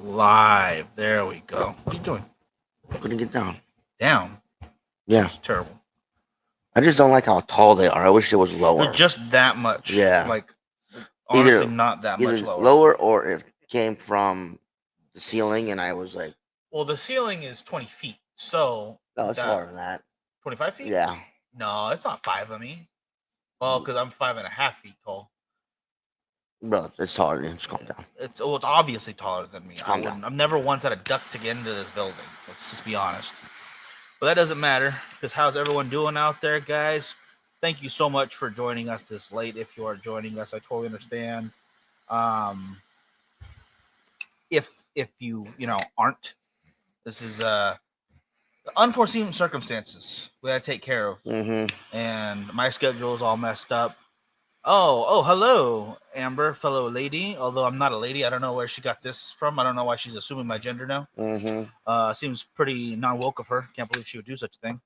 live. There we go. What are you doing? Putting it down. Down. Yeah. It's terrible. I just don't like how tall they are. I wish it was They're lower. just that much. Yeah. Like, honestly, Either not that much either lower. lower or it came from the ceiling, and I was like, Well, the ceiling is 20 feet. So, no, it's taller than that. 25 feet? Yeah. No, it's not 5 of me. Well, because I'm 5.5 feet tall. Bro, it's taller than you. Just calm down. It's obviously taller than me. Just calm down. I've never once had a duck to get into this building. Let's just be honest. But that doesn't matter, because how's everyone doing out there, guys? Thank you so much for joining us this late. If you are joining us, I totally understand. If you aren't, this is unforeseen circumstances we gotta take care of, and my schedule is all messed up. Oh, hello, Amber, fellow lady. Although I'm not a lady, I don't know where she got this from. I don't know why she's assuming my gender now. Seems pretty non-woke of her. Can't believe she would do such a thing.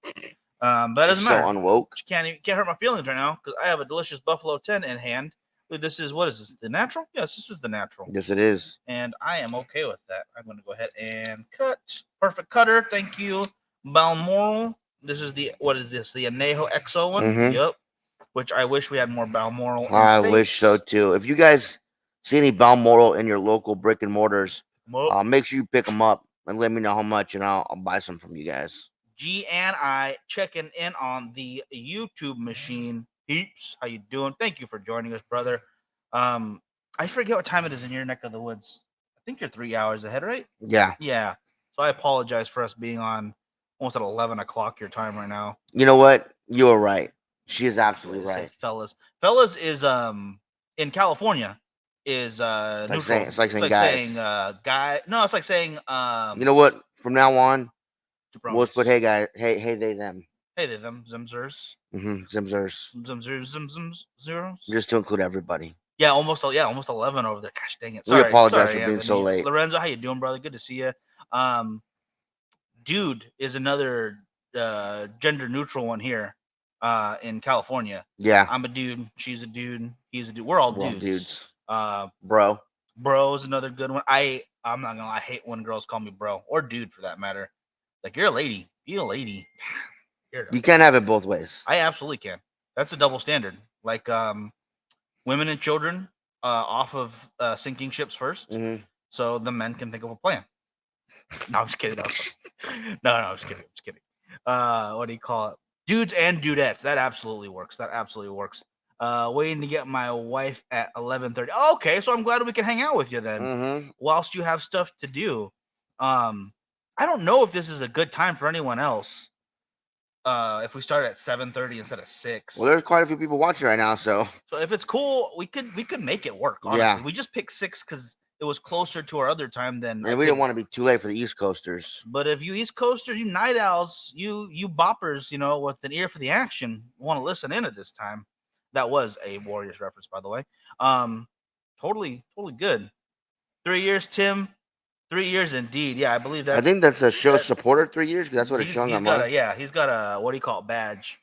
But that doesn't matter. So unwoke. She can't hurt my feelings right now because I have a delicious Buffalo 10 in hand. This is, what is this? The natural? Yes, this is the natural. Yes, it is. And I am okay with that. I'm going to go ahead and cut. Perfect cutter. Thank you, Balmoral. This is the, what is this? The Anejo XO one? Yep. Which I wish we had more Balmoral. I wish so too. If you guys see any Balmoral in your local brick and mortars, make sure you pick them up and let me know how much, and I'll buy some from you guys. G and I checking in on the YouTube machine. Peeps, how you doing? Thank you for joining us, brother. I forget what time it is in your neck of the woods. I think you're 3 hours ahead, right? Yeah. Yeah. So I apologize for us being on almost at 11 o'clock your time right now. You know what? You are right. She is absolutely right. Fellas is in California is neutral. It's like saying guy. No, it's like saying you know what? From now on, we'll just put hey guys, hey they them. Hey they them, zimzers. Zimzers. Zeros. Just to include everybody. Yeah, almost 11 over there. Gosh dang it. Sorry, we apologize for being so late. Lorenzo, how you doing, brother? Good to see you. Dude is another gender neutral one here in California. Yeah. I'm a dude, she's a dude, he's a dude. We're all dudes. Bro is another good one. I'm not gonna lie, I hate when girls call me bro or dude for that matter. Like, you're a lady. Be a lady. You can't have it both ways. I absolutely can. That's a double standard. Like women and children off of sinking ships first, so the men can think of a plan. No, I'm just kidding. No, I'm just kidding. What do you call it? Dudes and dudettes. That absolutely works. Waiting to get my wife at 11:30. Oh, okay, so I'm glad we can hang out with you then, whilst you have stuff to do. I don't know if this is a good time for anyone else. If we start at 7:30 instead of 6. Well, there's quite a few people watching right now, so if it's cool, we could make it work. Honestly, yeah. We just picked 6 because it was closer to our other time than. And we didn't want to be too late for the East Coasters. But if you East Coasters, you night owls, you boppers, with an ear for the action, want to listen in at this time. That was a Warriors reference, by the way. Totally good. 3 years, Tim. 3 years indeed. Yeah, I believe that. I think that's a show supporter 3 years because that's what it's showing on mine. He's got a what do you call it, badge.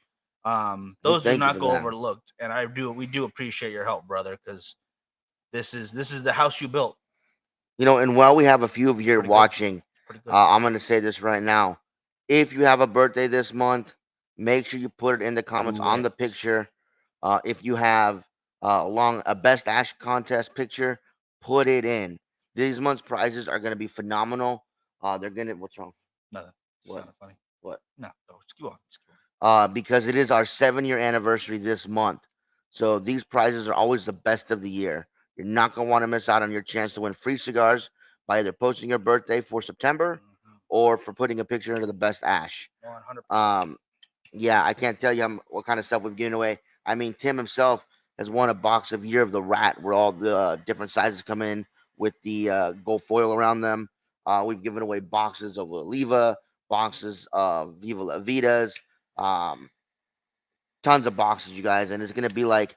Those do not go overlooked, and we do appreciate your help, brother, because this is the house you built. And while we have a few of you here watching, I'm going to say this right now. If you have a birthday this month, make sure you put it in the comments on the picture. If you have a Best Ash Contest picture, put it in. These month's prizes are going to be phenomenal. They're going to... What's wrong? Nothing. What? Sounded funny. What? No, just keep on. Because it is our 7-year anniversary this month. So these prizes are always the best of the year. You're not going to want to miss out on your chance to win free cigars by either posting your birthday for September or for putting a picture into the Best Ash. 100%. Yeah, I can't tell you what kind of stuff we've given away. I mean, Tim himself has won a box of Year of the Rat where all the different sizes come in with the gold foil around them. We've given away boxes of Oliva, boxes of Viva La Vidas, tons of boxes, you guys. And it's going to be like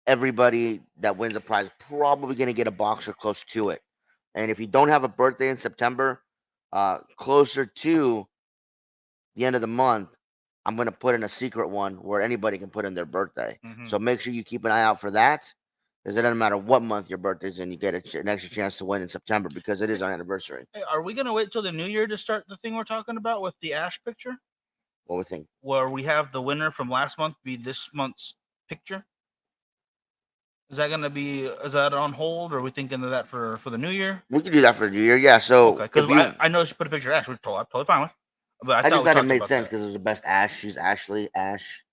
everybody that wins a prize probably going to get a box or close to it. And if you don't have a birthday in September, closer to the end of the month, I'm going to put in a secret one where anybody can put in their birthday. So make sure you keep an eye out for that. because it doesn't matter what month your birthday's in, you get an extra chance to win in September because it is our anniversary. Hey, are we gonna wait till the new year to start the thing we're talking about with the Ash picture? What we think? Where we have the winner from last month be this month's picture? Is that gonna be? Is that on hold, or are we thinking of that for the new year? We could do that for the new year, yeah. So okay, because I know she put a picture of Ash, which I'm totally fine with. But I just thought it made sense because it was the best Ash. She's Ashley Ash.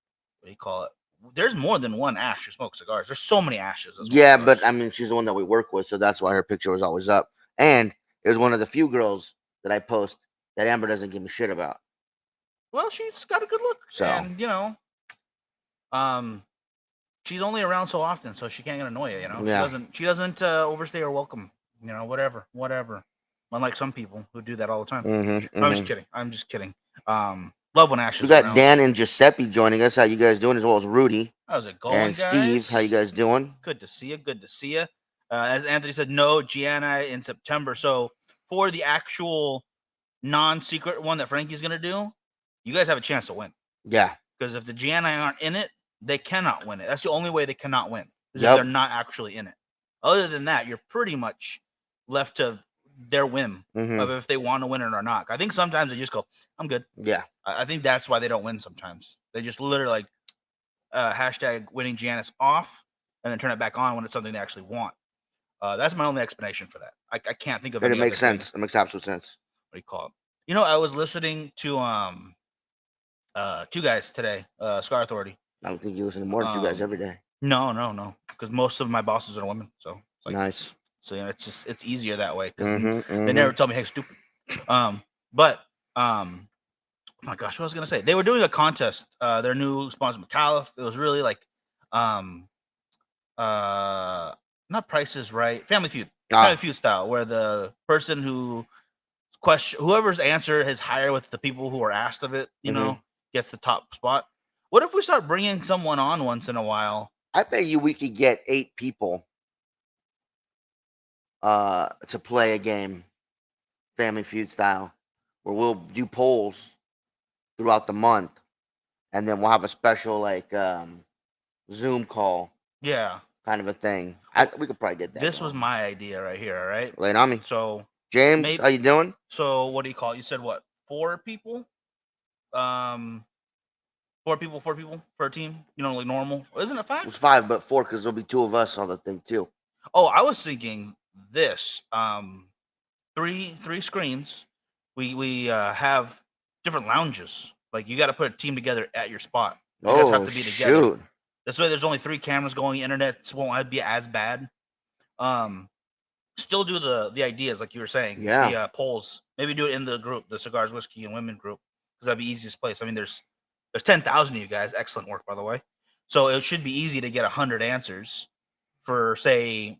What do you call it? There's more than one Ash who smokes cigars. There's so many Ashes. Yeah, but I mean, she's the one that we work with, so that's why her picture was always up. And it was one of the few girls that I post that Amber doesn't give a shit about. Well, she's got a good look, so and she's only around so often, so she can't get annoy you. Yeah. She doesn't overstay her welcome. Whatever. Unlike some people who do that all the time. I'm just kidding. Love when Ash is We got around. Dan and Giuseppe joining us. How you guys doing? As well as Rudy. How's it going, and guys? Steve, how you guys doing? Good to see you. As Anthony said, no Gianna in September. So for the actual non-secret one that Frankie's gonna do, you guys have a chance to win. Yeah. Because if the Gianna aren't in it, they cannot win it. That's the only way they cannot win. Is if they're not actually in it. Other than that, you're pretty much left to their whim of if they want to win it or not. I think sometimes they just go, I'm good. Yeah. I think that's why they don't win sometimes. They just literally like hashtag winning Giannis off and then turn it back on when it's something they actually want. That's my only explanation for that. I can't think of it. It makes sense. It makes absolute sense. What do you call it? I was listening to two guys today, Scar Authority. I don't think you listen to more than two guys every day. No. Because most of my bosses are women. So it's like, nice. So it's easier that way because they never tell me, hey, stupid. But oh my gosh, what was I gonna say? They were doing a contest. Their new sponsor, McAuliffe. It was really like, not Price is Right, Family Feud, Family Feud style, where the person whoever's answer is higher with the people who are asked of it, gets the top spot. What if we start bringing someone on once in a while? I bet you we could get 8 people to play a game, Family Feud style, where we'll do polls throughout the month, and then we'll have a special like Zoom call. Yeah. Kind of a thing. We could probably get that. This was my idea right here, all right? Lay it on me. So James, how you doing? So what do you call it? You said what? 4 people? 4 people for a team? Like normal. Isn't it 5? It's 5, but 4 because there'll be 2 of us on the thing too. Oh, I was thinking this. 3 screens. We have different lounges. Like you got to put a team together at your spot. You guys have to be together. Shoot. This way, there's only 3 cameras going. Internet won't be as bad. Still do the ideas like you were saying. Yeah. The polls. Maybe do it in the group, the Cigars, Whiskey, and Women group, because that'd be easiest place. I mean, there's 10,000 of you guys. Excellent work, by the way. So it should be easy to get 100 answers for, say,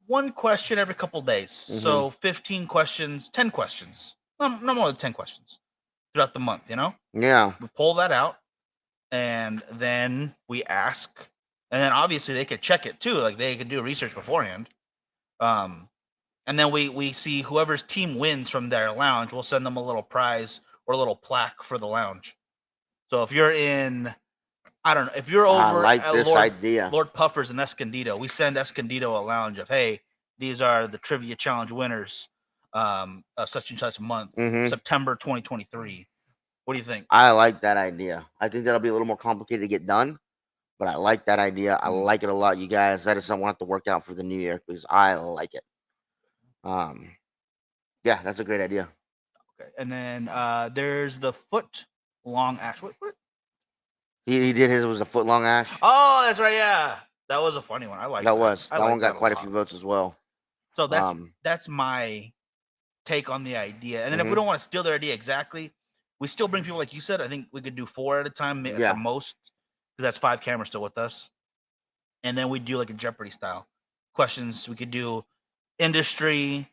1 question every couple days. So 15 questions, 10 questions. No more than 10 questions throughout the month, Yeah. We pull that out, and then we ask. And then obviously they could check it too. Like they could do research beforehand. And then we see whoever's team wins from their lounge, we'll send them a little prize or a little plaque for the lounge. So if you're in, I don't know, if you're over at Lord Puffers in Escondido, we send Escondido a lounge of, hey, these are the trivia challenge winners of such and such month, September 2023. What do you think? I like that idea. I think that'll be a little more complicated to get done, but I like that idea. I like it a lot, you guys. That is something we'll have to work out for the new year because I like it. Yeah, that's a great idea. Okay, and then there's the foot long ash. What? He did his. It was a foot long ash. Oh, that's right. Yeah, that was a funny one. I like that. That one got quite a few votes as well. So that's my take on the idea. And then if we don't want to steal their idea exactly, we still bring people like you said. I think we could do 4 at a time at the most, because that's 5 cameras still with us. And then we do like a Jeopardy style questions. We could do industry,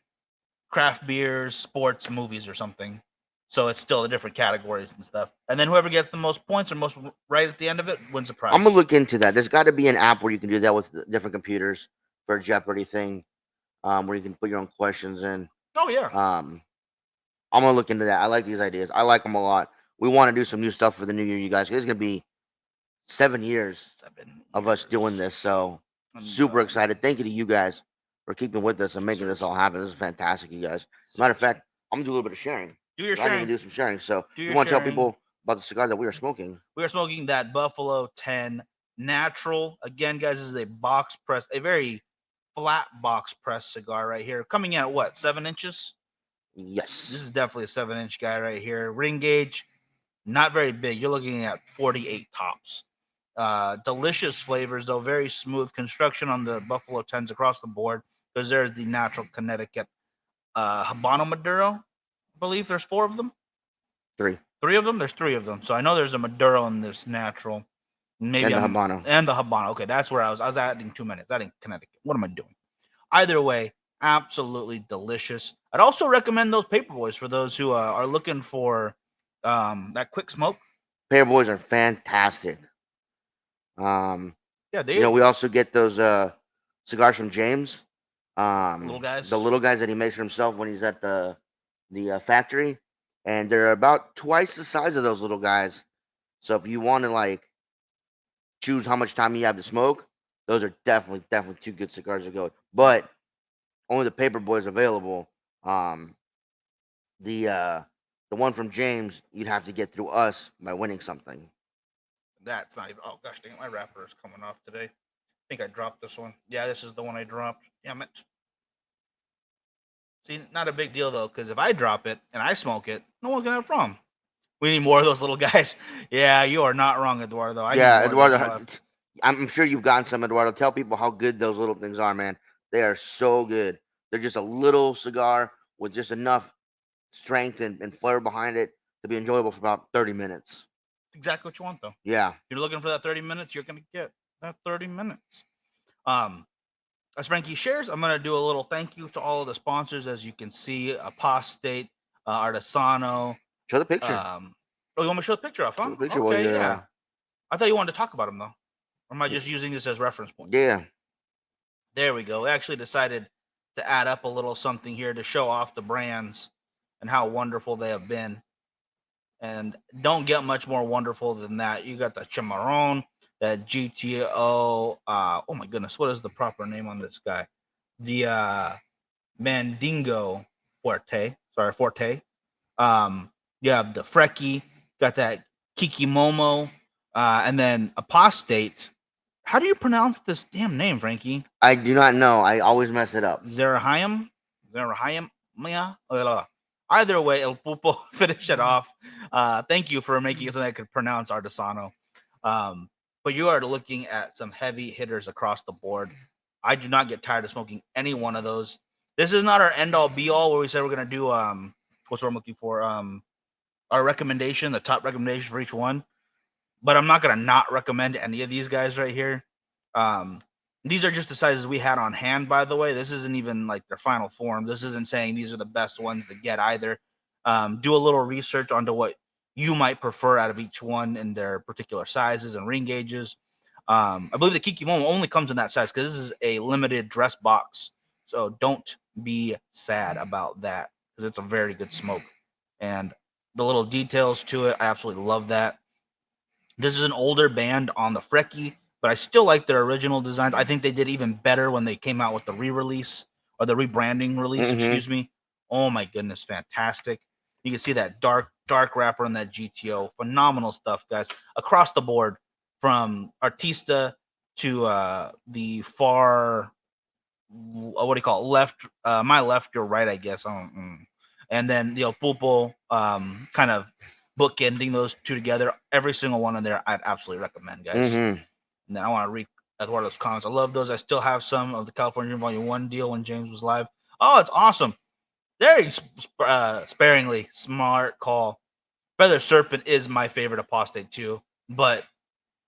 craft beers, sports, movies, or something. So it's still the different categories and stuff. And then whoever gets the most points or most right at the end of it wins a prize. I'm gonna look into that. There's got to be an app where you can do that with different computers for a Jeopardy thing, where you can put your own questions in. Oh yeah. I'm gonna look into that. I like these ideas. I like them a lot. We want to do some new stuff for the new year, you guys. It's gonna be 7 years of us doing this. So And, Super excited. Thank you to you guys for keeping with us and making this all happen. This is fantastic, you guys. Matter of fact, I'm gonna do a little bit of sharing. Do your I didn't even sharing. do some sharing. So Do if you your want to tell sharing. people about the cigar that we are smoking, We are smoking that Buffalo 10 Natural. Again, guys, this is a box press, a very flat box press cigar right here. Coming in at what, 7 inches? yes. This is definitely a 7-inch guy right here. Ring gauge, not very big. You're looking at 48 tops. Delicious flavors, though. Very smooth construction on the Buffalo 10s across the board, because there's the natural Connecticut Habano Maduro. I believe there's 4 of them. 3. 3 of them? There's 3 of them. So I know there's a Maduro in this natural. Maybe And the Habano. And the Habano. Okay, that's where I was adding 2 minutes. Adding Connecticut. What am I doing? Either way, absolutely delicious. I'd also recommend those Paperboys for those who are looking for that quick smoke. Paperboys are fantastic. Yeah, we also get those cigars from James. Little guys. The little guys that he makes for himself when he's at the factory, and they're about twice the size of those little guys. So if you want to like choose how much time you have to smoke, those are definitely 2 good cigars to go. But only the Paperboys available. The one from James, you'd have to get through us by winning something. That's not even. Oh gosh, dang it, my wrapper is coming off today. I think I dropped this one. Yeah, this is the one I dropped. Damn it. See, not a big deal though, because if I drop it and I smoke it, no one's gonna have a problem. We need more of those little guys. Yeah, you are not wrong, Eduardo. Eduardo, I'm sure you've gotten some, Eduardo. Tell people how good those little things are, man. They are so good. They're just a little cigar with just enough strength and flair behind it to be enjoyable for about 30 minutes. Exactly what you want, though. Yeah. If you're looking for that 30 minutes, you're gonna get that 30 minutes. As Frankie shares, I'm gonna do a little thank you to all of the sponsors. As you can see, Apostate, Artesano. Show the picture. Oh, you want me to show the picture off, huh? Show the picture okay, yeah. I thought you wanted to talk about them though. Or am I just using this as reference point? Yeah. There we go. We actually decided to add up a little something here to show off the brands and how wonderful they have been. And don't get much more wonderful than that. You got the Chimarron, that GTO. Oh my goodness, what is the proper name on this guy? The Mandingo Forte. Sorry, Forte. You have the Freki, got that Kikimomo, and then Apostate. How do you pronounce this damn name, Frankie? I do not know. I always mess it up. Zerahayim? Mia? Either way, El Pupo finish it off. Thank you for making it so that I could pronounce Artesano. But you are looking at some heavy hitters across the board. I do not get tired of smoking any one of those. This is not our end all be all where we said we're gonna do what's what I'm looking for. Our recommendation, the top recommendation for each one. But I'm not gonna not recommend any of these guys right here. These are just the sizes we had on hand, by the way. This isn't even like their final form. This isn't saying these are the best ones to get either. Do a little research onto what you might prefer out of each one in their particular sizes and ring gauges. I believe the Kikimomo only comes in that size because this is a limited dress box. So don't be sad about that because it's a very good smoke. And the little details to it, I absolutely love that. This is an older band on the Freki, but I still like their original designs. I think they did even better when they came out with the re-release or the rebranding release, excuse me. Oh my goodness, fantastic. You can see that dark wrapper on that GTO. Phenomenal stuff, guys. Across the board, from Artista to the far, what do you call it? Left, my left, your right, I guess. And then the El Pulpo, kind of bookending those two together. Every single one in there, I'd absolutely recommend, guys. And then I want to read Eduardo's comments. I love those. I still have some of the California Volume 1 deal when James was live. Oh, it's awesome. Very sparingly. Smart call. Feather Serpent is my favorite apostate too, but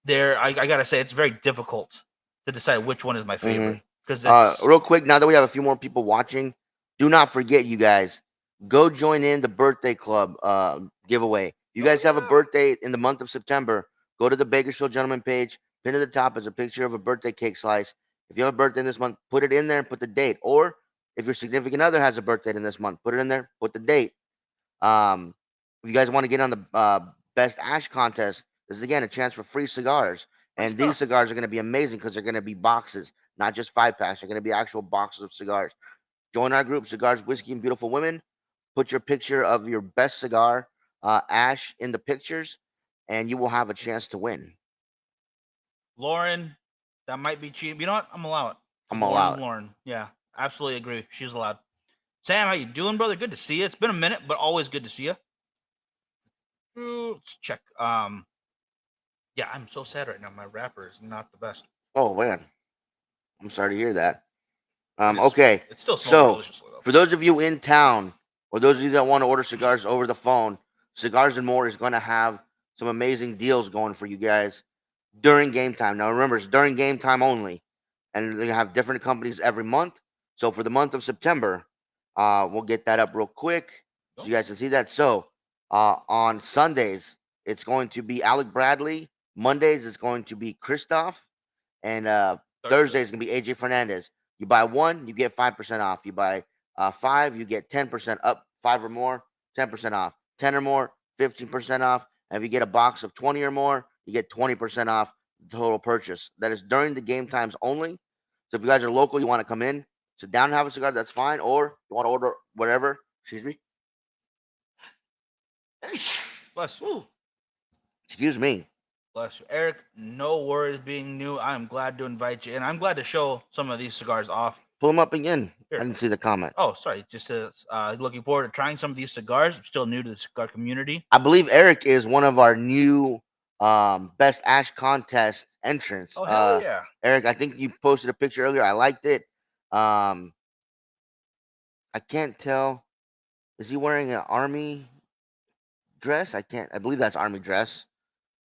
I gotta say it's very difficult to decide which one is my favorite. Because real quick, now that we have a few more people watching, do not forget, you guys, go join in the birthday club giveaway. You guys have a birthday in the month of September. Go to the Bakersfield Gentleman page. Pin at the top is a picture of a birthday cake slice. If you have a birthday this month, put it in there and put the date. Or if your significant other has a birthday in this month, put it in there, put the date. If you guys want to get on the Best Ash contest, this is again a chance for free cigars. And these cigars are going to be amazing because they're going to be boxes. not just 5 packs. They're going to be actual boxes of cigars. Join our group, Cigars, Whiskey, and Beautiful Women. Put your picture of your best cigar, ash, in the pictures, and you will have a chance to win. Lauren, that might be cheap. You know what? I'm gonna allow it. I'm gonna allow it. Lauren. Yeah, absolutely agree. She's allowed. Sam, how you doing, brother? Good to see you. It's been a minute, but always good to see you. Let's check. Yeah, I'm so sad right now. My wrapper is not the best. Oh man, I'm sorry to hear that. Okay, it still smells deliciously, though. For those of you in town, or those of you that want to order cigars over the phone, Cigars and More is going to have some amazing deals going for you guys during game time. Now remember, it's during game time only, and they're going to have different companies every month. So for the month of September, we'll get that up real quick so you guys can see that. So on Sundays, it's going to be Alec Bradley. Mondays, it's going to be Christoph. And Thursday is going to be AJ Fernandez. You buy one, you get 5% off. You buy 5, you get 10% up. 5 or more, 10% off. 10 or more, 15% off. And if you get a box of 20 or more, you get 20% off the total purchase. That is during the game times only. So if you guys are local, you want to come in, sit down and have a cigar, that's fine. Or you want to order whatever. Excuse me. Bless you. Excuse me. Bless you. Eric, no worries being new. I'm glad to invite you, and I'm glad to show some of these cigars off. Pull them up again. Here. I didn't see the comment. Oh, sorry. Just looking forward to trying some of these cigars. I'm still new to the cigar community. I believe Eric is one of our new Best Ash Contest entrants. Oh, hell yeah. Eric, I think you posted a picture earlier. I liked it. I can't tell. Is he wearing an army dress? I believe that's army dress.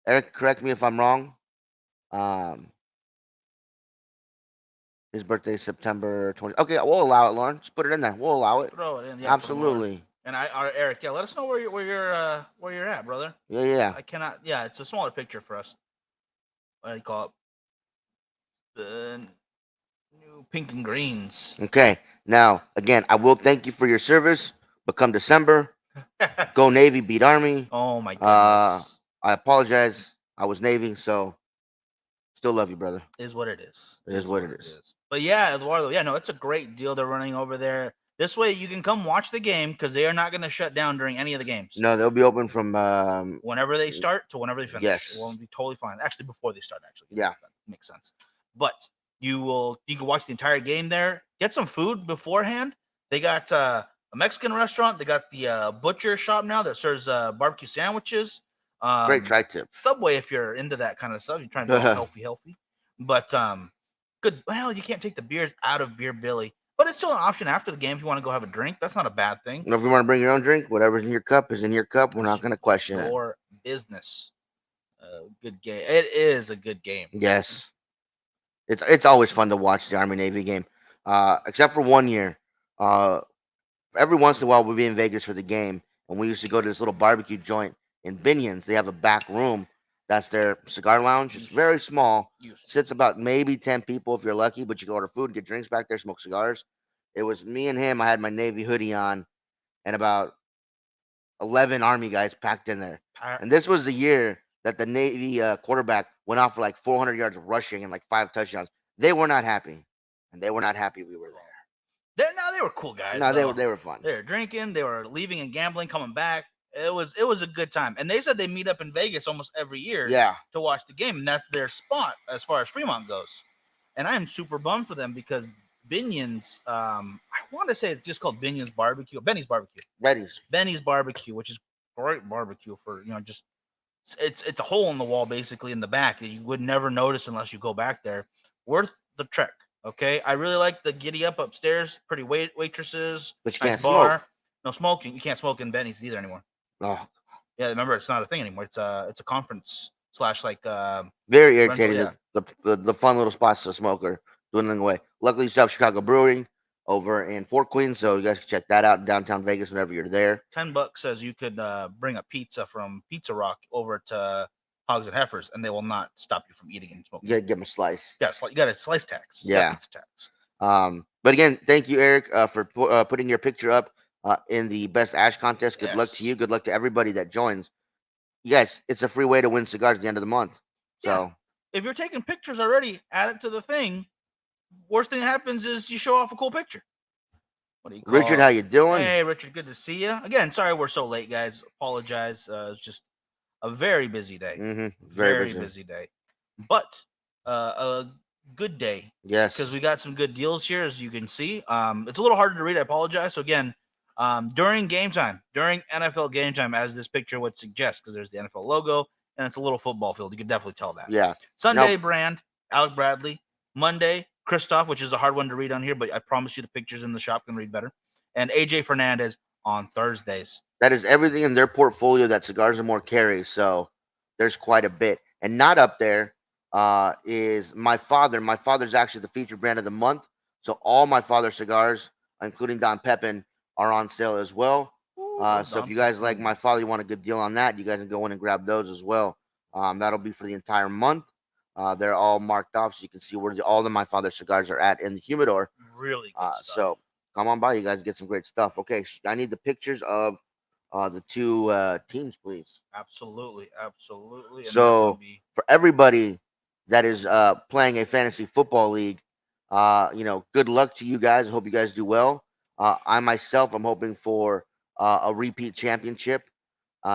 Eric, correct me if I'm wrong. His birthday is September 20. Okay, we'll allow it, Lauren. Just put it in there. We'll allow it. Throw it in. Yeah, absolutely. And Eric, yeah, let us know where you're at, brother. Yeah. I cannot. Yeah, it's a smaller picture for us. What do you call it? The new pink and greens. Okay. Now, again, I will thank you for your service. But come December, go Navy, beat Army. Oh my goodness. I apologize. I was Navy, so still love you, brother. It is what it is. It is what it is. But yeah, Eduardo, yeah, no, it's a great deal they're running over there. This way you can come watch the game because they are not going to shut down during any of the games. No, they'll be open from whenever they start to whenever they finish. Yes. It will be totally fine. Actually, before they start, Yeah. Makes sense. But you can watch the entire game there. Get some food beforehand. They got a Mexican restaurant. They got the butcher shop now that serves barbecue sandwiches. Great tri-tip. Subway, if you're into that kind of stuff, you're trying to be healthy. But good. Well, you can't take the beers out of Beer Billy, but it's still an option after the game if you want to go have a drink. That's not a bad thing. If you want to bring your own drink, whatever's in your cup is in your cup. We're not going to question it. Your business. Good game. It is a good game. Yes. It's always fun to watch the Army Navy game. Except for one year. Every once in a while we'll be in Vegas for the game, and we used to go to this little barbecue joint in Binion's. They have a back room. That's their cigar lounge. It's very small. Sits about maybe 10 people if you're lucky, but you can order food, get drinks back there, smoke cigars. It was me and him. I had my Navy hoodie on, and about 11 Army guys packed in there. And this was the year that the Navy quarterback went off for like 400 yards rushing and like 5 touchdowns. They were not happy, and they were not happy we were there. They were cool guys. No, they were fun. They were drinking. They were leaving and gambling, coming back. It was a good time. And they said they meet up in Vegas almost every year to watch the game. And that's their spot as far as Fremont goes. And I am super bummed for them because Binion's, I want to say it's just called Binion's Barbecue. Benny's Barbecue. Benny's Barbecue, which is great barbecue for, just, it's a hole in the wall basically in the back that you would never notice unless you go back there. Worth the trek. Okay. I really like the giddy up upstairs. Pretty waitresses. But you can't smoke. No smoking. You can't smoke in Benny's either anymore. Oh, yeah. Remember, it's not a thing anymore. It's a conference / very irritating. Rental, the fun little spots to smoke are dwindling away. Luckily, you still have Chicago Brewing over in Fort Queen, so you guys can check that out in downtown Vegas whenever you're there. $10 says you could bring a pizza from Pizza Rock over to Hogs and Heifers, and they will not stop you from eating and smoking. You gotta give them a slice. Yeah, you got a slice tax. Yeah, pizza tax. But again, thank you, Eric, for putting your picture up in the Best Ash Contest. Good luck to you. Good luck to everybody that joins. You guys, it's a free way to win cigars at the end of the month. So if you're taking pictures already, add it to the thing. worst thing that happens is you show off a cool picture. What do you call Richard, how you doing? Hey, Richard, good to see you. Again, sorry we're so late, guys. Apologize. It's just a very busy day. Very busy day. But a good day. Yes. Because we got some good deals here, as you can see. It's a little harder to read. I apologize. So again, during game time, during NFL game time, as this picture would suggest, because there's the NFL logo and it's a little football field. You can definitely tell that. Yeah. Sunday, Brand, Alec Bradley. Monday, Christoph, which is a hard one to read on here, but I promise you the pictures in the shop can read better. And AJ Fernandez on Thursdays. That is everything in their portfolio that Cigars and More carries. So there's quite a bit. And not up there is My Father. My Father's actually the featured brand of the month. So all My Father cigars, including Don Pepin, are on sale as well. So if you guys like My Father, you want a good deal on that, you guys can go in and grab those as well. That'll be for the entire month. They're all marked off, so you can see where all the My Father cigars are at in the humidor. Really good stuff. So come on by, you guys get some great stuff. Okay, I need the pictures of the two teams, please. Absolutely. And so for everybody that is playing a fantasy football league, good luck to you guys. I hope you guys do well. I myself, I'm hoping for a repeat championship.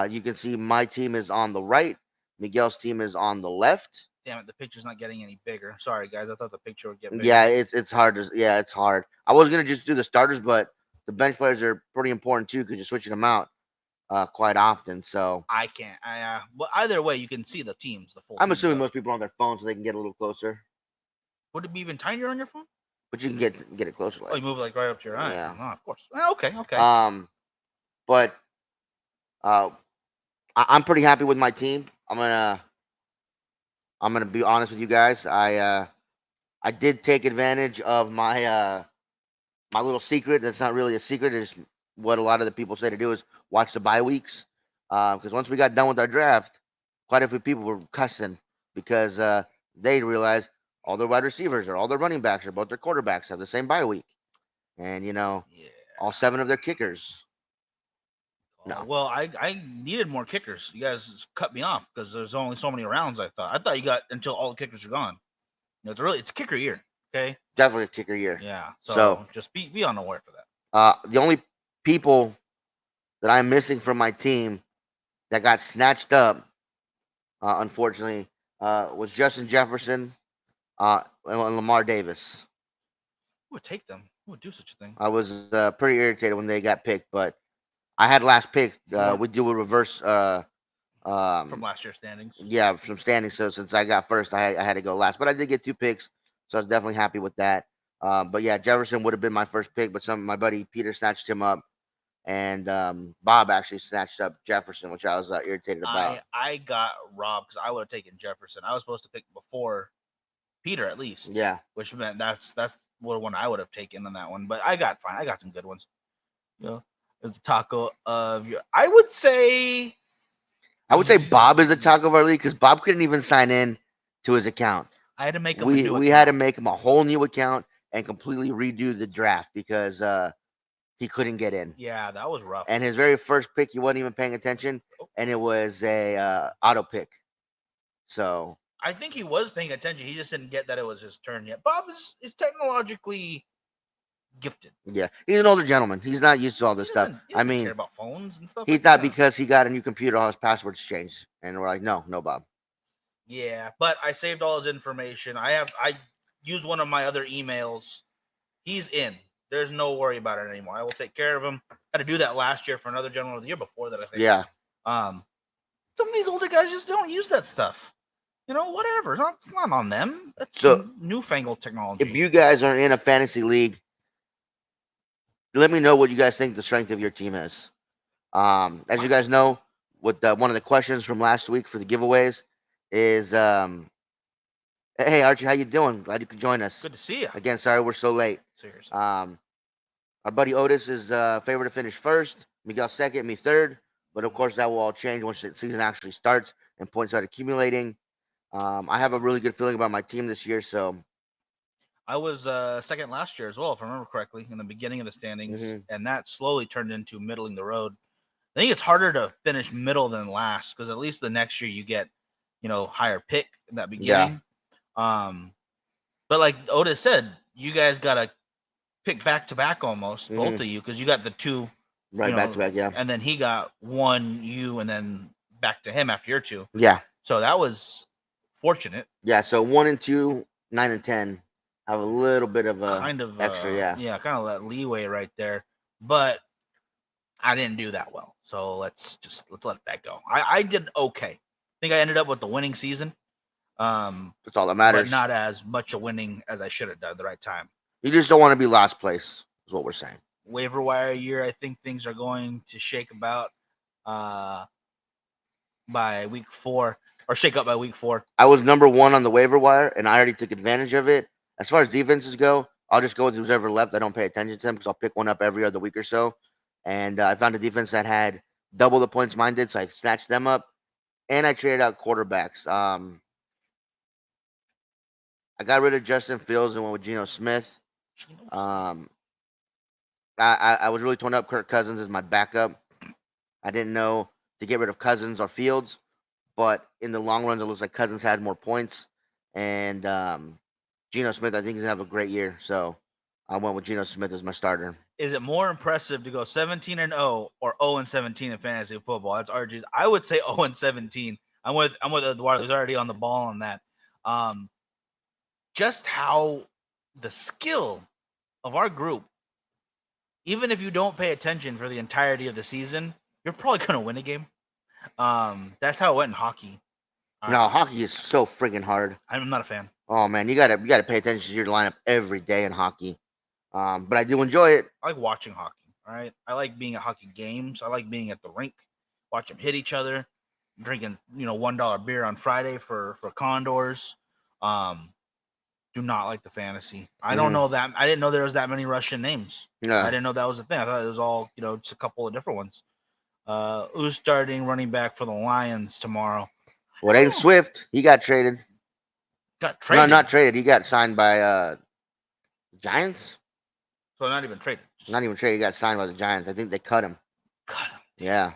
You can see my team is on the right. Miguel's team is on the left. Damn it, the picture's not getting any bigger. Sorry, guys. I thought the picture would get bigger. Yeah, it's hard. It's hard. I was going to just do the starters, but the bench players are pretty important too because you're switching them out quite often. So I can't. Well, either way, you can see the teams. I'm assuming most people are on their phones so they can get a little closer. Would it be even tinier on your phone? But you can get it closer. You move like right up to your eye. Yeah. Oh, of course. Okay. But I'm pretty happy with my team. I'm gonna be honest with you guys. I did take advantage of my my little secret. That's not really a secret. It's what a lot of the people say to do is watch the bye weeks. Because once we got done with our draft, quite a few people were cussing because they realized all their wide receivers or all their running backs or both their quarterbacks have the same bye week, and all 7 of their kickers. No. Well, I needed more kickers. You guys cut me off because there's only so many rounds. I thought you got until all the kickers are gone. It's kicker year. Okay. Definitely a kicker year. Yeah. So just be on the alert for that. The only people that I'm missing from my team that got snatched up, unfortunately, was Justin Jefferson and Lamar Davis. Who would take them? Who would do such a thing? I was pretty irritated when they got picked, but I had last pick. We do a reverse from last year's standings. Yeah, from standings. So since I got first, I had to go last. But I did get 2 picks, so I was definitely happy with that. But yeah, Jefferson would have been my first pick, but my buddy Peter snatched him up, and Bob actually snatched up Jefferson, which I was irritated about. I got robbed because I would have taken Jefferson. I was supposed to pick before Peter at least. Yeah, which meant that's what one I would have taken on that one. But I got some good ones. There's the taco of your. I would say Bob is the taco of our league because Bob couldn't even sign in to his account. I had to make him. We had to make him a whole new account and completely redo the draft because he couldn't get in. Yeah, that was rough. And his very first pick, he wasn't even paying attention, and it was a auto pick. So I think he was paying attention. He just didn't get that it was his turn yet. Bob is technologically gifted. Yeah, he's an older gentleman. He's not used to all this stuff. I mean, care about phones and stuff. He thought because he got a new computer, all his passwords changed, and we're like, no, Bob. Yeah, but I saved all his information. I used one of my other emails. He's in. There's no worry about it anymore. I will take care of him. I had to do that last year for another gentleman of the year before that, I think. Yeah. Some of these older guys just don't use that stuff. Whatever. It's not on them. That's newfangled technology. If you guys are in a fantasy league, let me know what you guys think the strength of your team is. As you guys know, with one of the questions from last week for the giveaways is, hey Archie, how you doing? Glad you could join us. Good to see you. Again, sorry we're so late. Seriously. Our buddy Otis is favored to finish first, Miguel second, me third. But of course, that will all change once the season actually starts and points start accumulating. I have a really good feeling about my team this year, so. I was second last year as well, if I remember correctly, in the beginning of the standings, and that slowly turned into middling the road. I think it's harder to finish middle than last because at least the next year you get, higher pick in that beginning. Yeah. But like Otis said, you guys got to pick back to back almost, both of you, because you got the two. Right, back to back, yeah. And then he got one, you, and then back to him after your two. Yeah. So that was fortunate. Yeah, so 1 and 2, 9 and 10 have a little bit of a kind of extra, yeah. Yeah, kind of that leeway right there. But I didn't do that well. So let's let that go. I did okay. I think I ended up with the winning season. That's all that matters. But not as much a winning as I should have done at the right time. You just don't want to be last place, is what we're saying. Waiver wire year, I think things are going to shake about by week 4, or shake up by week 4. I was number 1 on the waiver wire, and I already took advantage of it. As far as defenses go, I'll just go with who's ever left. I don't pay attention to them because I'll pick one up every other week or so. And I found a defense that had double the points mine did, so I snatched them up. And I traded out quarterbacks. I got rid of Justin Fields and went with Geno Smith. I was really torn up. Kirk Cousins as my backup. I didn't know to get rid of Cousins or Fields, but in the long run, it looks like Cousins had more points. And Geno Smith, I think he's going to have a great year. So I went with Geno Smith as my starter. Is it more impressive to go 17-0 or 0-17 in fantasy football? That's RG's. I would say 0-17. I'm with Eduardo, who's already on the ball on that. Just how the skill of our group, even if you don't pay attention for the entirety of the season, you're probably going to win a game. That's how it went in hockey. No, hockey is so freaking hard. I'm not a fan. Oh man, you gotta pay attention to your lineup every day in hockey. But I do enjoy it. I like watching hockey. All right, I like being at hockey games. I like being at the rink, watch them hit each other, drinking $1 beer on Friday for Condors. Do not like the fantasy. I don't know that. I didn't know there was that many Russian names. Yeah. I didn't know that was a thing. I thought it was all just a couple of different ones. Who's starting running back for the Lions tomorrow? Well, it ain't Swift. He got traded. Got traded? No, not traded. He got signed by Giants. So not even traded. Not even traded. He got signed by the Giants. I think they cut him. Cut him. Yeah.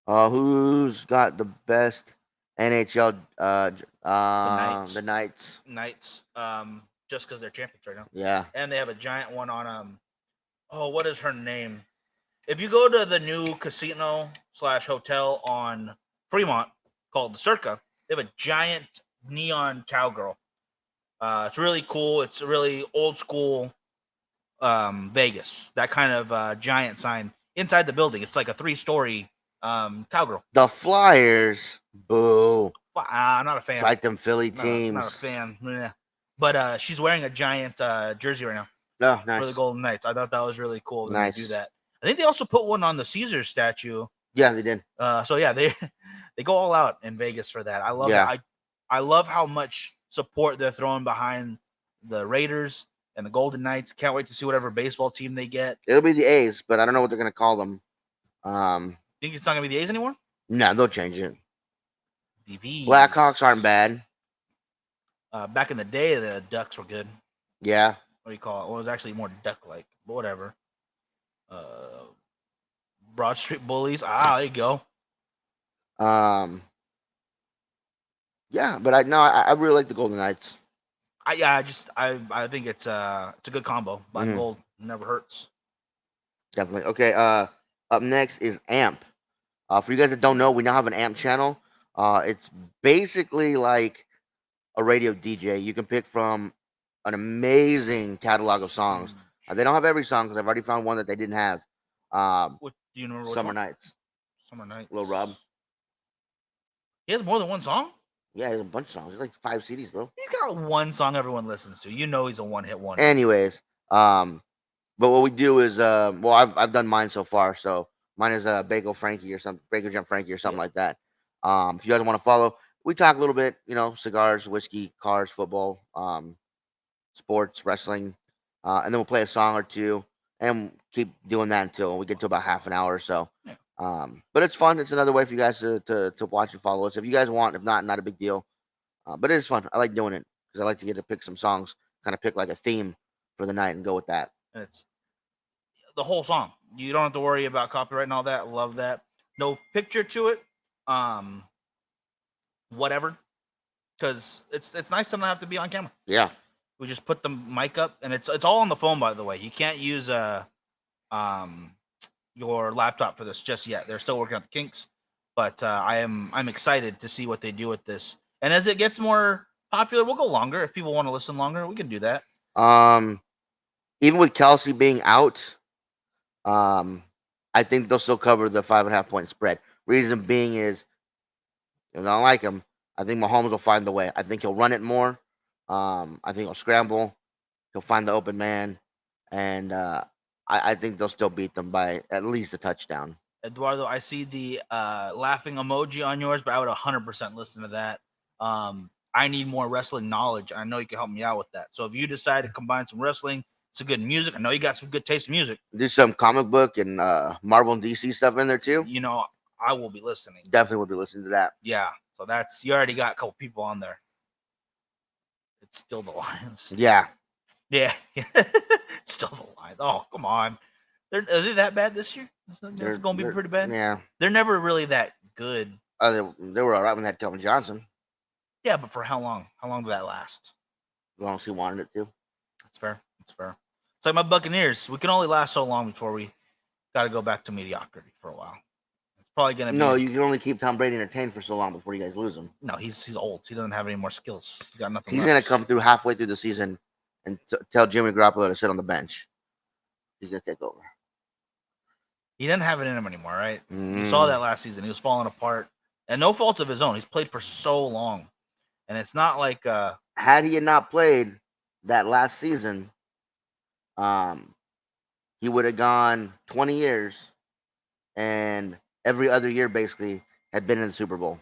Who's got the best NHL? The Knights. Knights. Just because they're champions right now. Yeah. And they have a giant one on what is her name? If you go to the new casino/hotel on Fremont called the Circa, they have a giant neon cowgirl. It's really cool. It's a really old school Vegas. That kind of giant sign inside the building. It's like a 3-story cowgirl. The Flyers. Boo. I'm not a fan. It's like them Philly teams. Not a fan. Yeah. But she's wearing a giant jersey right now. Oh, nice. For the Golden Knights. I thought that was really cool. Nice. To do that. I think they also put one on the Caesar statue. Yeah, they did. So yeah, they go all out in Vegas for that. I love it. I love how much support they're throwing behind the Raiders and the Golden Knights. Can't wait to see whatever baseball team they get. It'll be the A's, but I don't know what they're gonna call them. Think it's not gonna be the A's anymore? No, they'll change it. The V's. Blackhawks aren't bad. Back in the day, the Ducks were good. Yeah. What do you call it? Well, it was actually more duck-like, but whatever. Broad Street Bullies. There you go. Yeah, but I really like the Golden Knights. I think it's a good combo. Black and gold never hurts. Definitely. Okay. Up next is AMP. For you guys that don't know, we now have an AMP channel. It's basically like a radio DJ. You can pick from an amazing catalog of songs. They don't have every song because I've already found one that they didn't have. What do you remember? Summer Nights. Summer Nights. Lil Rob. He has more than one song? Yeah, he has a bunch of songs. There's like 5 CDs, bro. He's got one song everyone listens to. You know he's a one-hit wonder. Anyways, but what we do is, I've done mine so far. So mine is Bagel Frankie or something, Bagel Jam Frankie or something like that. If you guys want to follow, we talk a little bit, cigars, whiskey, cars, football, sports, wrestling, and then we'll play a song or two and keep doing that until we get to about half an hour or so. Yeah. But it's fun. It's another way for you guys to watch and follow us. If you guys want, if not a big deal. But it is fun. I like doing it because I like to get to pick some songs, kind of pick like a theme for the night and go with that. And it's the whole song. You don't have to worry about copyright and all that. Love that. No picture to it. Whatever. Because it's nice to not have to be on camera. Yeah. We just put the mic up, and it's all on the phone, by the way. You can't use your laptop for this just yet. They're still working out the kinks, but I'm excited to see what they do with this. And as it gets more popular, we'll go longer. If people want to listen longer, we can do that. Even with Kelsey being out, I think they'll still cover the 5.5 point spread. Reason being is, I don't like him. I think Mahomes will find the way. I think he'll run it more. I think he'll scramble. He'll find the open man, and I think they'll still beat them by at least a touchdown. Eduardo, I see the laughing emoji on yours, but I would 100% listen to that. I need more wrestling knowledge. I know you can help me out with that. So if you decide to combine some wrestling, some good music, I know you got some good taste in music. Do some comic book and Marvel and DC stuff in there too. You know, I will be listening. Definitely will be listening to that. Yeah. So that's, you already got a couple people on there. It's still the Lions. Yeah. Yeah. It's still the Lions. Oh, come on. Are they that bad this year? It's going to be pretty bad. Yeah. They're never really that good. They were all right when they had Kelvin Johnson. Yeah, but for how long? How long did that last? As long as he wanted it to. That's fair. That's fair. It's like my Buccaneers. We can only last so long before we got to go back to mediocrity for a while. It's probably going to be. No, you can only keep Tom Brady entertained for so long before you guys lose him. No, he's old. He doesn't have any more skills. He got nothing. He's going to come through halfway through the season and tell Jimmy Garoppolo to sit on the bench. He's going to take over. He didn't have it in him anymore, right? You saw that last season. He was falling apart. And no fault of his own. He's played for so long. And it's not like had he not played that last season, he would have gone 20 years, and every other year basically had been in the Super Bowl.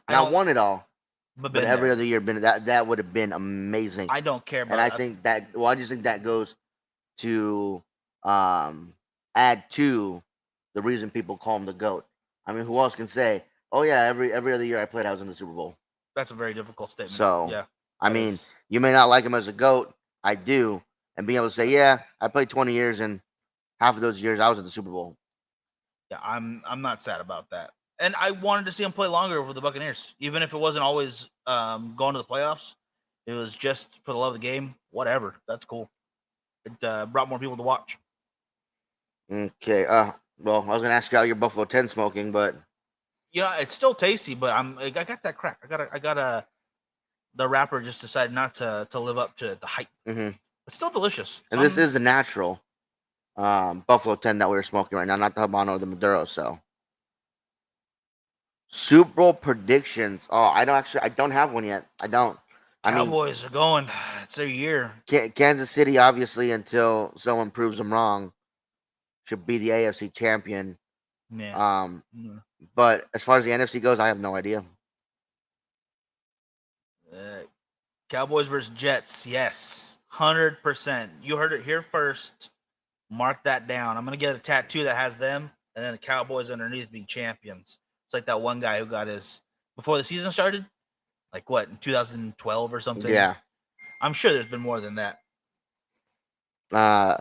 Not won it all, but every other year been that would have been amazing. I don't care about. And I think that. Well, I just think that goes to add to the reason people call him the GOAT. I mean, who else can say, "Oh yeah, every other year I played, I was in the Super Bowl." That's a very difficult statement. So yeah, I mean, you may not like him as a GOAT. I do, and being able to say, "Yeah, I played 20 years, and half of those years I was in the Super Bowl." Yeah, I'm not sad about that. And I wanted to see him play longer with the Buccaneers, even if it wasn't always going to the playoffs. It was just for the love of the game. Whatever, that's cool. It brought more people to watch. Okay. Well, I was gonna ask you how your Buffalo 10 smoking, but it's still tasty. But I got that crack. I got the wrapper just decided not to live up to the hype. Mm-hmm. It's still delicious. And this is the natural Buffalo 10 that we're smoking right now, not the Habano or the Maduro. So Super Bowl predictions. Oh, I don't have one yet. I don't. Cowboys are going. It's their year. Kansas City, obviously, until someone proves them wrong, should be the AFC champion. Yeah. But as far as the NFC goes, I have no idea. Cowboys versus Jets. Yes, 100%. You heard it here first. Mark that down. I'm gonna get a tattoo that has them and then the Cowboys underneath being champions. It's like that one guy who got his before the season started, like what, in 2012 or something. Yeah, I'm sure there's been more than that. Yeah,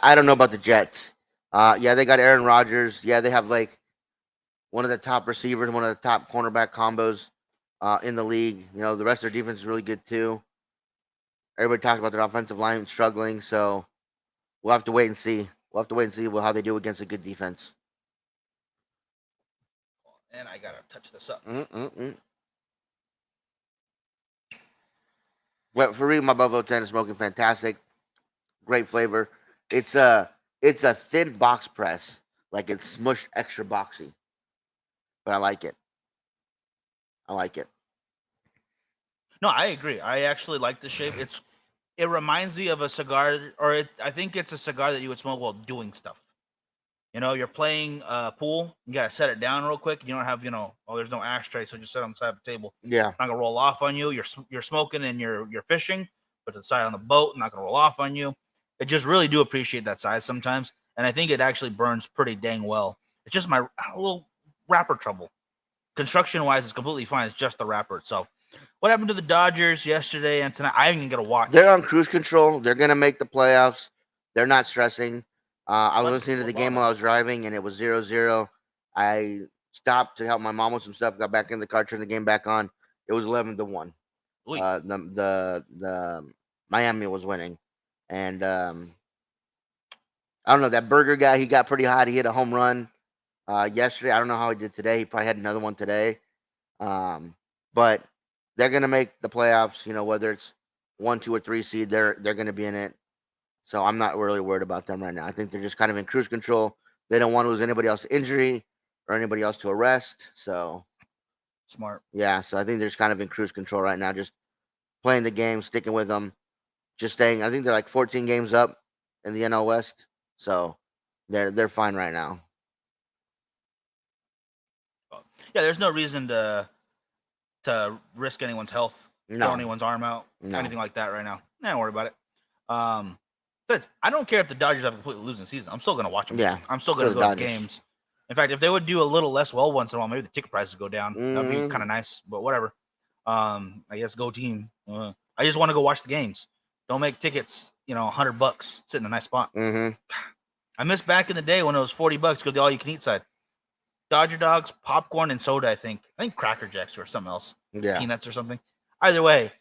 I don't know about the Jets. Yeah, they got Aaron Rodgers. Yeah, they have like one of the top receivers, one of the top cornerback combos in the league. You know, the rest of their defense is really good too. Everybody talks about their offensive line struggling, so we'll have to wait and see. We'll have to wait and see how they do against a good defense. And I gotta touch this up. Well, for me, my Buffalo 10 is smoking fantastic. Great flavor. It's a thin box press, like it's smushed extra boxy. But I like it. No, I agree. I actually like the shape. It reminds me of a cigar, I think it's a cigar that you would smoke while doing stuff. You know, you're playing pool. You gotta set it down real quick. You don't have, there's no ashtray, so just set it on the side of the table. Yeah, not gonna roll off on you. You're smoking and you're fishing, but to the side on the boat, not gonna roll off on you. I just really do appreciate that size sometimes, and I think it actually burns pretty dang well. It's just my little wrapper trouble. Construction wise, it's completely fine. It's just the wrapper itself. What happened to the Dodgers yesterday and tonight? I ain't gonna watch. They're on cruise control. They're gonna make the playoffs. They're not stressing. I was listening to the game while I was driving, and it was 0-0. I stopped to help my mom with some stuff. Got back in the car, turned the game back on. It was 11-1. The Miami was winning, and I don't know, that Burger guy. He got pretty hot. He hit a home run yesterday. I don't know how he did today. He probably had another one today. But they're gonna make the playoffs. Whether it's 1, 2, or 3 seed, they're gonna be in it. So I'm not really worried about them right now. I think they're just kind of in cruise control. They don't want to lose anybody else to injury or anybody else to arrest. So smart. Yeah, so I think they're just kind of in cruise control right now, just playing the game, sticking with them, just staying. I think they're like 14 games up in the NL West, so they're fine right now. Yeah, there's no reason to risk anyone's health, throw anyone's arm out, anything like that right now. Don't worry about it. I don't care if the Dodgers have a completely losing season. I'm still gonna watch them. Yeah, I'm still gonna go to games. In fact, if they would do a little less well once in a while, maybe the ticket prices go down. That'd be kind of nice. But whatever. I guess go team. I just want to go watch the games. Don't make tickets, $100, sit in a nice spot. I miss back in the day when it was $40, go to the all-you-can-eat side. Dodger dogs, popcorn, and soda. I think Cracker Jacks or something else. Yeah, peanuts or something. Either way,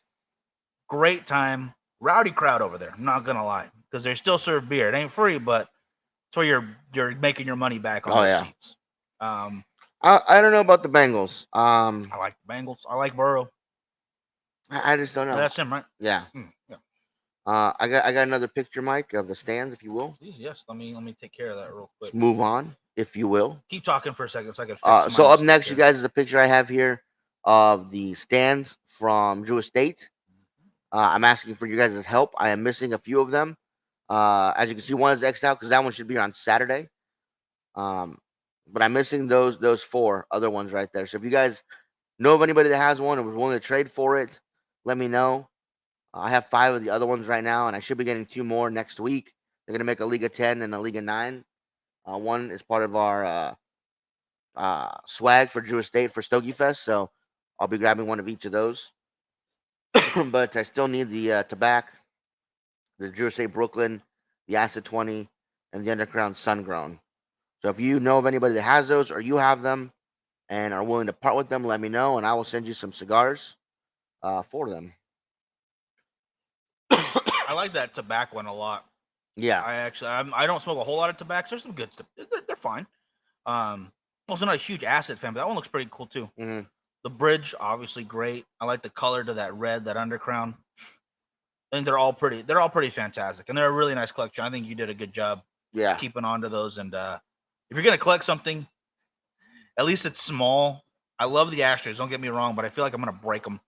great time. Rowdy crowd over there. I'm not gonna lie, because they still serve beer. It ain't free, but it's where you're making your money back on those seats. I don't know about the Bengals. I like the Bengals. I like Burrow. I just don't know. That's him, right? Yeah. Yeah. I got another picture, Mike, of the stands, if you will. Please, yes. Let me take care of that real quick. Let's move on, if you will. Keep talking for a second so I can fix so up next, you guys, is a picture I have here of the stands from Drew Estate. I'm asking for you guys' help. I am missing a few of them. As you can see, one is X'd out because that one should be on Saturday. But I'm missing those 4 other ones right there. So if you guys know of anybody that has one and was willing to trade for it, let me know. I have 5 of the other ones right now, and I should be getting 2 more next week. They're going to make a League of 10 and a League of 9. One is part of our swag for Drew Estate for Stogie Fest, so I'll be grabbing one of each of those. But I still need the Tobacco, the Drew Estate Brooklyn, the Acid 20, and the Underground Sungrown. So if you know of anybody that has those or you have them and are willing to part with them, let me know, and I will send you some cigars for them. I like that tobacco one a lot. Yeah, I don't smoke a whole lot of tobacco. There's some good stuff. They're fine. Also not a huge Acid fan, but that one looks pretty cool too. The bridge, obviously great. I like the color to that red, that undercrown. I think they're all pretty fantastic, and they're a really nice collection. I think you did a good job. Yeah, keeping on to those. And if you're gonna collect something, at least it's small. I love the ashtrays. Don't get me wrong, but I feel like I'm gonna break them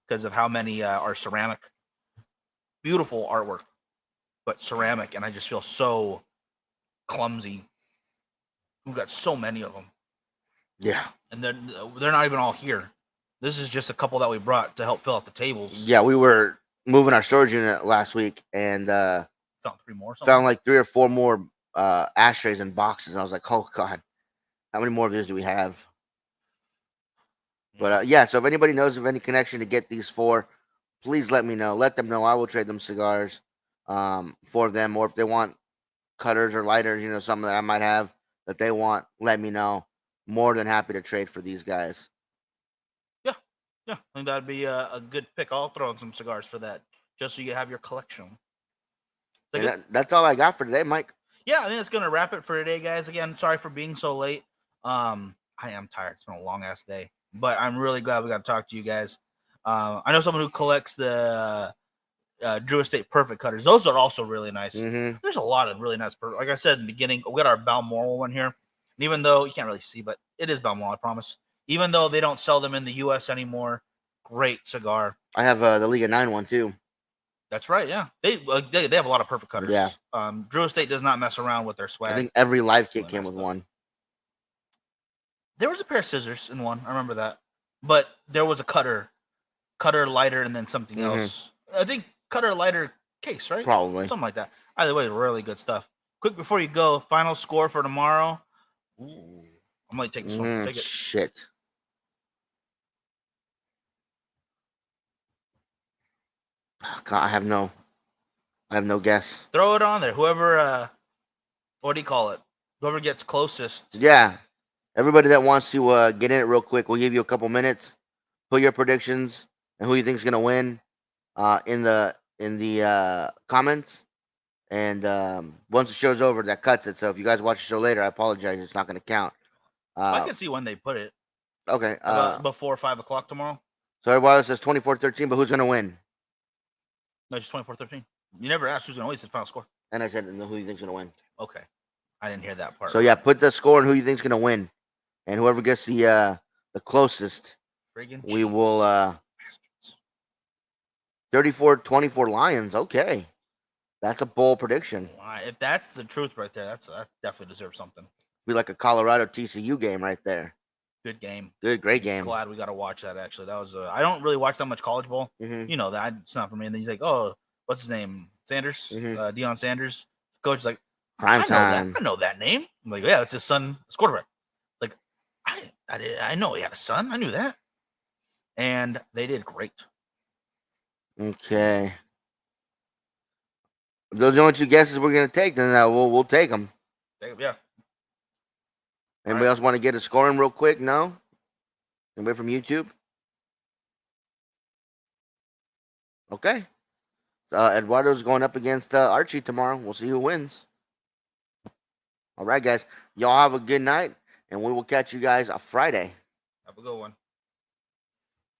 because of how many are ceramic. Beautiful artwork, but ceramic, and I just feel so clumsy. We've got so many of them. Yeah, and they're not even all here. This is just a couple that we brought to help fill out the tables. Yeah, we were moving our storage unit last week and found 3 more. Found like 3 or 4 more ashtrays and boxes. And I was like, oh god, how many more of these do we have? But yeah, so if anybody knows of any connection to get these 4, please let me know. Let them know. I will trade them cigars for them, or if they want cutters or lighters, something that I might have that they want, let me know. More than happy to trade for these guys. Yeah, I think that'd be a good pick. I'll throw in some cigars for that, just so you have your collection. That's all I got for today, Mike. Yeah, I think that's gonna wrap it for today, guys. Again, sorry for being so late. I am tired. It's been a long ass day, but I'm really glad we got to talk to you guys. I know someone who collects the Drew Estate Perfect cutters. Those are also really nice. There's a lot of really nice. Like I said in the beginning, we got our Balmoral one here. And even though you can't really see, but it is Balmoral, I promise. Even though they don't sell them in the U.S. anymore, great cigar. I have the League of 9 one too. That's right. Yeah, they have a lot of perfect cutters. Yeah. Drew Estate does not mess around with their swag. I think every live kit came with one. There was a pair of scissors in one. I remember that, but there was a cutter, lighter, and then something else. I think cutter, lighter, case, right? Probably something like that. Either way, really good stuff. Quick before you go, final score for tomorrow. Ooh, I'm gonna take this one. Take it. Shit. God, I have no guess. Throw it on there. Whoever, what do you call it? Whoever gets closest. Yeah. Everybody that wants to get in it real quick, we'll give you a couple minutes. Put your predictions and who you think is gonna win in the in the comments. And once the show's over, that cuts it. So if you guys watch the show later, I apologize. It's not going to count. I can see when they put it. Okay. Before 5 o'clock tomorrow. So everybody says 24-13, but who's going to win? No, just 24-13. You never asked who's going to win. It's the final score. And I said, who do you think's going to win? Okay. I didn't hear that part. So yeah, put the score and who you think's going to win, and whoever gets the closest, friggin' we will 34-24 Lions. Okay, that's a bold prediction. If that's the truth right there, that definitely deserves something. Be like a Colorado TCU game right there. Good game. Great game. Glad we got to watch that. Actually, that was. I don't really watch that much college ball. Mm-hmm. You know that it's not for me. And then you're like, oh, what's his name? Sanders, Deion Sanders. Coach is like, prime time. I know that name. I'm like, yeah, that's his son, his quarterback. Like, I know he had a son. I knew that. And they did great. Okay. If those are the only two guesses we're gonna take, then we'll take them. Yeah. Anybody else want to get a scoring real quick? No? Anybody from YouTube? Okay. Eduardo's going up against Archie tomorrow. We'll see who wins. All right, guys. Y'all have a good night, and we will catch you guys on Friday. Have a good one.